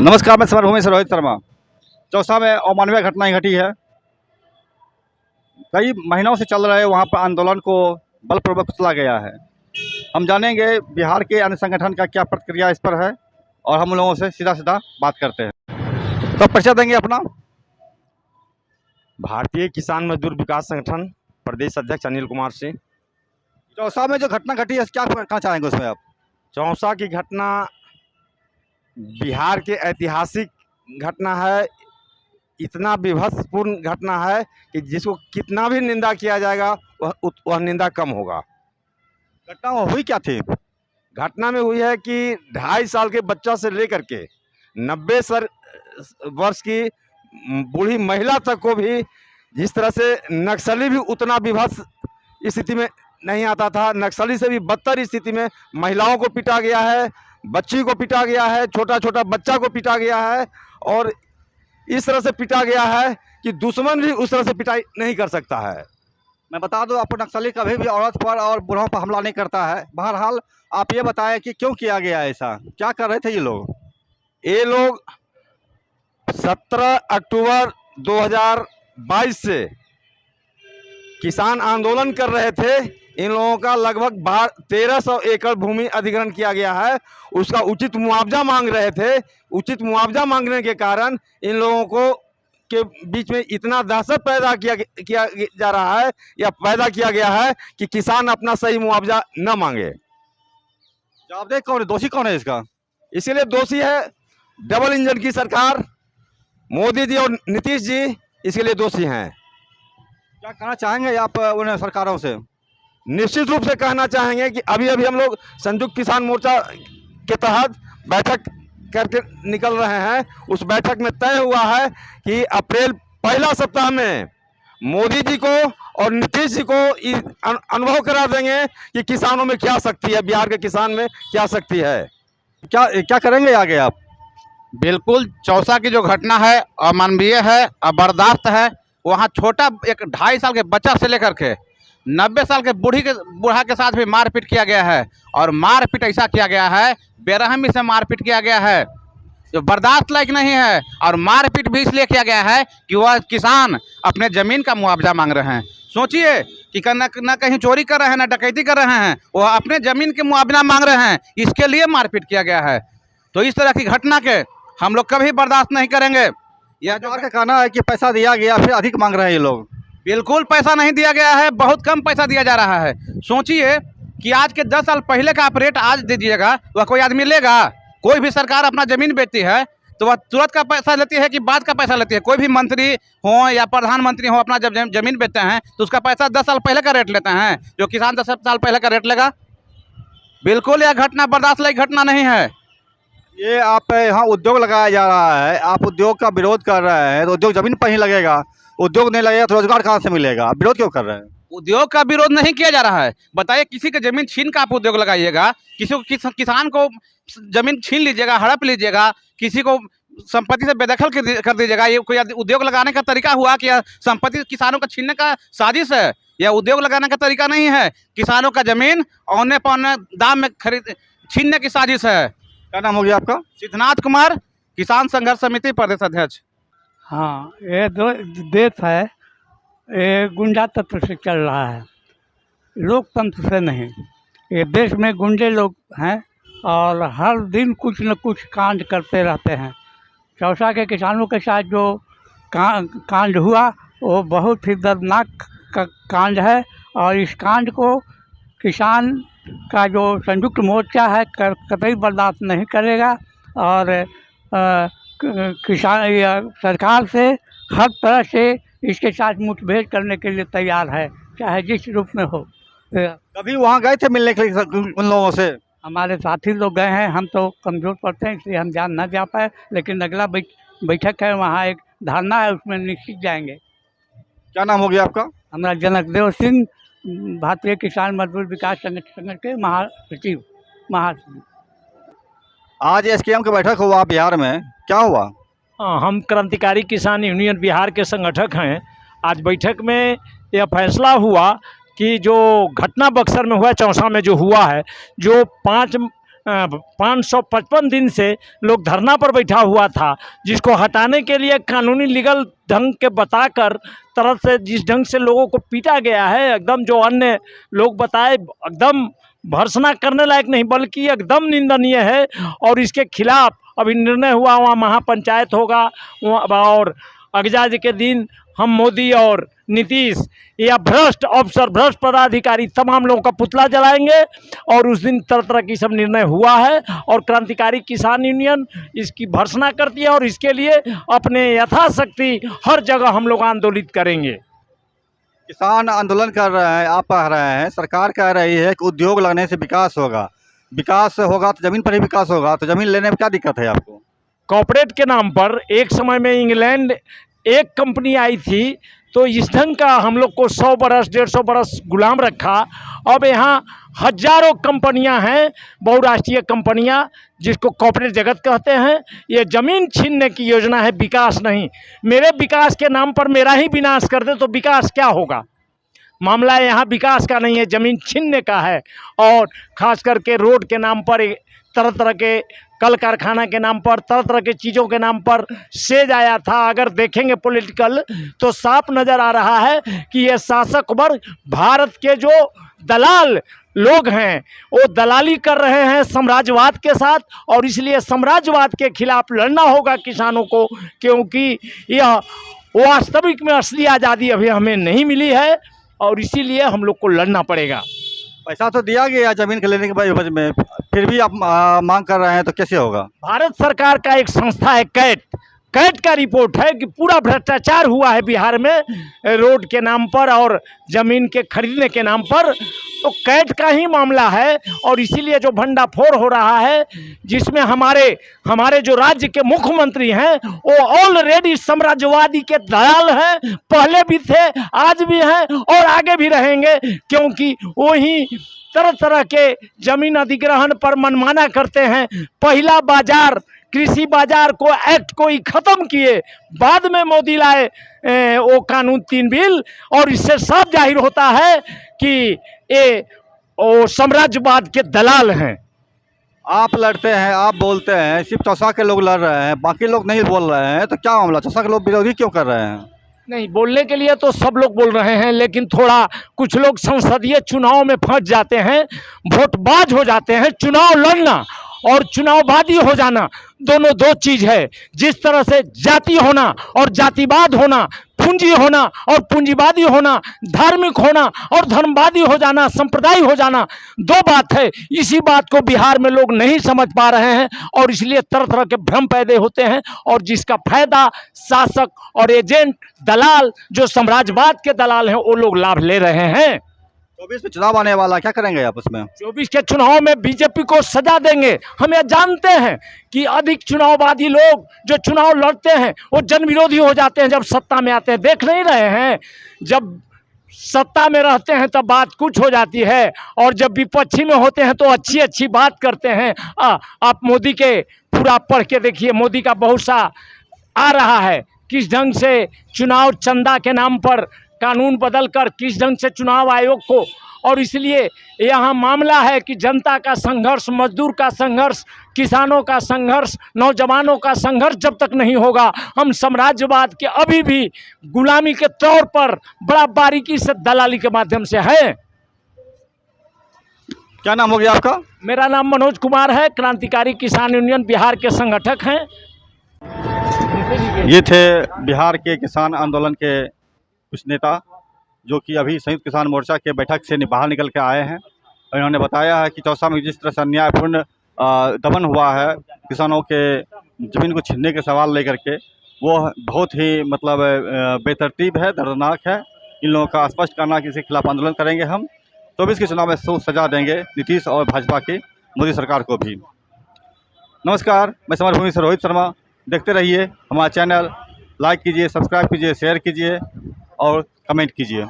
नमस्कार, मैं समरभूमि से रोहित शर्मा। चौसा में अमानवीय घटनाएं घटी है। कई महीनों से चल रहे वहाँ पर आंदोलन को बलपूर्वक कुचला गया है। हम जानेंगे बिहार के अन्य संगठन का क्या प्रतिक्रिया इस पर है और हम लोगों से सीधा सीधा बात करते हैं। तो परिचय देंगे अपना। भारतीय किसान मजदूर विकास संगठन प्रदेश अध्यक्ष अनिल कुमार सिंह। चौसा में जो घटना घटी है क्या कहना चाहेंगे उसमें आप? चौसा की घटना बिहार के ऐतिहासिक घटना है। इतना विभत्सपूर्ण घटना है कि जिसको कितना भी निंदा किया जाएगा वह निंदा कम होगा। घटना हुई क्या थी? घटना में हुई है कि 2.5 साल के बच्चा से लेकर के 90 वर्ष की बूढ़ी महिला तक को भी, जिस तरह से नक्सली भी उतना विभत्स स्थिति में नहीं आता था, नक्सली से भी बदतर स्थिति में महिलाओं को पीटा गया है, बच्ची को पीटा गया है, छोटा छोटा बच्चा को पीटा गया है और इस तरह से पीटा गया है कि दुश्मन भी उस तरह से पिटाई नहीं कर सकता है। मैं बता दूं आपको, नक्सली कभी भी औरत पर और बूढ़ों पर हमला नहीं करता है। बहरहाल आप ये बताएं कि क्यों किया गया ऐसा, क्या कर रहे थे ये लोग? ये लोग 17 अक्टूबर 2022 से किसान आंदोलन कर रहे थे। इन लोगों का लगभग 1300 एकड़ भूमि अधिग्रहण किया गया है, उसका उचित मुआवजा मांग रहे थे। उचित मुआवजा मांगने के कारण इन लोगों को के बीच में इतना दहशत पैदा किया जा रहा है या पैदा किया गया है कि किसान अपना सही मुआवजा न मांगे। जवाब कौन है, दोषी कौन है इसका? इसीलिए दोषी है डबल इंजन की सरकार, मोदी जी और नीतीश जी इसके लिए दोषी हैं। क्या कहना चाहेंगे आप उन सरकारों से? निश्चित रूप से कहना चाहेंगे कि अभी हम लोग संयुक्त किसान मोर्चा के तहत बैठक करके निकल रहे हैं। उस बैठक में तय हुआ है कि अप्रैल पहला सप्ताह में मोदी जी को और नीतीश जी को अनुभव करा देंगे कि किसानों में क्या शक्ति है, बिहार के किसान में क्या शक्ति है। क्या करेंगे आगे आप? बिल्कुल, चौसा की जो घटना है अमानवीय है, अबर्दाश्त है। वहाँ छोटा एक 2.5 साल के बच्चा से लेकर के 90 साल के बूढ़ा के साथ भी मारपीट किया गया है और मारपीट ऐसा किया गया है, बेरहमी से मारपीट किया गया है जो बर्दाश्त लायक नहीं है। और मारपीट भी इसलिए किया गया है कि वह किसान अपने ज़मीन का मुआवजा मांग रहे हैं। सोचिए कि न कहीं चोरी कर रहे हैं, न डकैती कर रहे हैं, वह अपने ज़मीन के मुआवजा मांग रहे हैं, इसके लिए मारपीट किया गया है। तो इस तरह की घटना के हम लोग कभी बर्दाश्त नहीं करेंगे। यह जो का कहना है कि पैसा दिया गया फिर अधिक मांग रहे हैं ये लोग। बिल्कुल पैसा नहीं दिया गया है, बहुत कम पैसा दिया जा रहा है। सोचिए कि आज के 10 साल पहले का आप रेट आज दे दीजिएगा, वह कोई आदमी लेगा? कोई भी सरकार अपना ज़मीन बेचती है तो वह तुरंत का पैसा लेती है कि बाद का पैसा लेती है? कोई भी मंत्री हो या प्रधानमंत्री हो, अपना जब ज़मीन बेचते हैं तो उसका पैसा 10 साल पहले का रेट लेते हैं, जो किसान 10 साल पहले का रेट लेगा। बिल्कुल यह घटना बर्दाश्त लायक घटना नहीं है। ये आप यहाँ उद्योग लगाया जा रहा है, आप उद्योग का विरोध कर रहे हैं तो उद्योग जमीन पर ही लगेगा, उद्योग नहीं लगेगा तो रोजगार कहाँ से मिलेगा? आप विरोध क्यों कर रहे हैं? उद्योग का विरोध नहीं किया जा रहा है। बताइए, किसी की जमीन छीन का आप उद्योग लगाइएगा, किसान को जमीन छीन लीजिएगा, हड़प लीजिएगा, किसी को संपत्ति से बेदखल कर दीजिएगा, ये कोई उद्योग लगाने का तरीका हुआ? कि संपत्ति किसानों का छीनने का साजिश है? यह उद्योग लगाने का तरीका नहीं है। किसानों का जमीन औने पौने दाम में छीनने की साजिश है। क्या नाम हो गया आपका? सिद्धनाथ कुमार, किसान संघर्ष समिति प्रदेश अध्यक्ष। हाँ, ये देश है, ये गुंडा तत्व से चल रहा है, लोकतंत्र से नहीं। ये देश में गुंडे लोग हैं और हर दिन कुछ न कुछ कांड करते रहते हैं। चौसा के किसानों के साथ जो कांड हुआ वो बहुत ही दर्दनाक कांड है और इस कांड को किसान का जो संयुक्त मोर्चा है कतई बर्दाश्त नहीं करेगा और किसान या सरकार से हर तरह से इसके साथ मुठभेड़ करने के लिए तैयार है, चाहे जिस रूप में हो। कभी वहाँ गए थे मिलने के लिए उन लोगों से? हमारे साथी लोग गए हैं, हम तो कमज़ोर पड़ते हैं इसलिए हम ना जा पाए, लेकिन अगला बैठक है, वहाँ एक धरना है, उसमें निश्चित जाएंगे। क्या नाम हो गया आपका? हमारा जनकदेव सिंह, भारतीय किसान मजदूर विकास संगठन के महासचिव। आज एसकेएम की बैठक हुआ बिहार में, क्या हुआ? हम क्रांतिकारी किसान यूनियन बिहार के संगठक हैं। आज बैठक में यह फैसला हुआ कि जो घटना बक्सर में हुआ, चौसा में जो हुआ है, जो 5 555 दिन से लोग धरना पर बैठा हुआ था, जिसको हटाने के लिए कानूनी लीगल ढंग के बताकर तरह से जिस ढंग से लोगों को पीटा गया है, एकदम जो अन्य लोग बताए एकदम भर्त्सना करने लायक नहीं बल्कि एकदम निंदनीय है। और इसके खिलाफ अभी निर्णय हुआ, वहाँ महापंचायत होगा और अगजा के दिन हम मोदी और नीतीश या भ्रष्ट अफसर भ्रष्ट पदाधिकारी तमाम लोगों का पुतला जलाएंगे। और उस दिन तरह तरह की सब निर्णय हुआ है और क्रांतिकारी किसान यूनियन इसकी भर्त्सना करती है और इसके लिए अपने यथाशक्ति हर जगह हम लोग आंदोलित करेंगे। किसान आंदोलन कर रहे हैं, आप कह रहे हैं, सरकार कह रही है कि उद्योग लगने से विकास होगा, विकास होगा तो ज़मीन पर ही विकास होगा, तो ज़मीन लेने में क्या दिक्कत है आपको? कॉर्पोरेट के नाम पर एक समय में इंग्लैंड एक कंपनी आई थी, तो इस ढंग का हम लोग को 100 बरस 150 बरस गुलाम रखा। अब यहाँ हजारों कंपनियां हैं, बहुराष्ट्रीय कंपनियां, जिसको कॉर्पोरेट जगत कहते हैं। ये ज़मीन छीनने की योजना है, विकास नहीं। मेरे विकास के नाम पर मेरा ही विनाश कर दे तो विकास क्या होगा? मामला यहाँ विकास का नहीं है, ज़मीन छीनने का है। और ख़ास करके रोड के नाम पर तरह तरह के कल कारखाना के नाम पर तरह तरह के चीज़ों के नाम पर सेज आया था। अगर देखेंगे पॉलिटिकल तो साफ नज़र आ रहा है कि ये शासक वर्ग भारत के जो दलाल लोग हैं वो दलाली कर रहे हैं साम्राज्यवाद के साथ। और इसलिए साम्राज्यवाद के खिलाफ लड़ना होगा किसानों को, क्योंकि यह वास्तविक में असली आज़ादी अभी हमें नहीं मिली है और इसीलिए हम लोग को लड़ना पड़ेगा। पैसा तो दिया गया ज़मीन के लेने के एवज में, फिर भी आप मांग कर रहे हैं, तो कैसे होगा? भारत सरकार का एक संस्था है कैट का रिपोर्ट है कि पूरा भ्रष्टाचार हुआ है बिहार में रोड के नाम पर और ज़मीन के खरीदने के नाम पर। तो कैट का ही मामला है और इसीलिए जो भंडाफोड़ हो रहा है, जिसमें हमारे जो राज्य के मुख्यमंत्री हैं वो ऑलरेडी साम्राज्यवादी के दलाल हैं, पहले भी थे, आज भी हैं और आगे भी रहेंगे, क्योंकि वही तरह तरह के जमीन अधिग्रहण पर मनमाना करते हैं। पहला बाजार कृषि बाजार को एक्ट को ही खत्म किए, बाद में मोदी लाए वो कानून 3 बिल, और इससे साफ जाहिर होता है कि ये वो साम्राज्यवाद के दलाल हैं। आप लड़ते हैं, आप बोलते हैं, सिर्फ चौसा के लोग लड़ रहे हैं, बाकी लोग नहीं बोल रहे हैं, तो क्या मामला? चौसा के लोग विरोधी क्यों कर रहे हैं? नहीं, बोलने के लिए तो सब लोग बोल रहे हैं, लेकिन थोड़ा कुछ लोग संसदीय चुनाव में फंस जाते हैं, वोटबाज हो जाते हैं। चुनाव लड़ना और चुनाववादी हो जाना दोनों दो चीज़ है। जिस तरह से जाति होना और जातिवाद होना, पूंजी होना और पूंजीवादी होना, धार्मिक होना और धर्मवादी हो जाना, संप्रदाय हो जाना, दो बात है। इसी बात को बिहार में लोग नहीं समझ पा रहे हैं और इसलिए तरह तरह के भ्रम पैदा होते हैं और जिसका फायदा शासक और एजेंट दलाल जो साम्राज्यवाद के दलाल हैं वो लोग लाभ ले रहे हैं। 24 में चुनाव आने वाला, क्या करेंगे आप उसमें? 24 के चुनाव में बीजेपी को सजा देंगे। हम ये जानते हैं कि अधिक चुनाववादी लोग जो चुनाव लड़ते हैं वो जन विरोधी हो जाते हैं जब सत्ता में आते हैं। देख नहीं रहे हैं, जब सत्ता में रहते हैं तब बात कुछ हो जाती है और जब विपक्षी में होते हैं तो अच्छी अच्छी बात करते हैं। आप मोदी के पूरा पढ़ के देखिए, मोदी का बहुत सा आ रहा है, किस ढंग से चुनाव चंदा के नाम पर कानून बदलकर किस ढंग से चुनाव आयोग को। और इसलिए यहाँ मामला है कि जनता का संघर्ष, मजदूर का संघर्ष, किसानों का संघर्ष, नौजवानों का संघर्ष जब तक नहीं होगा, हम साम्राज्यवाद के अभी भी गुलामी के तौर पर बड़ा बारीकी से दलाली के माध्यम से है। क्या नाम हो गया आपका? मेरा नाम मनोज कुमार है, क्रांतिकारी किसान यूनियन बिहार के संगठक हैं। ये थे बिहार के किसान आंदोलन के कुछ नेता जो कि अभी संयुक्त किसान मोर्चा के बैठक से बाहर निकल के आए हैं और इन्होंने बताया है कि चौसा में जिस तरह से अन्यायपूर्ण दमन हुआ है किसानों के ज़मीन को छीनने के सवाल लेकर के, वो बहुत ही मतलब बेतरतीब है, दर्दनाक है। इन लोगों का स्पष्ट करना कि इसके खिलाफ आंदोलन करेंगे हम। 24 के चुनाव में सजा देंगे नीतीश और भाजपा की मोदी सरकार को भी। नमस्कार, मैं समरभूमि से रोहित शर्मा। देखते रहिए हमारा चैनल, लाइक कीजिए, सब्सक्राइब कीजिए, शेयर कीजिए और कमेंट कीजिए।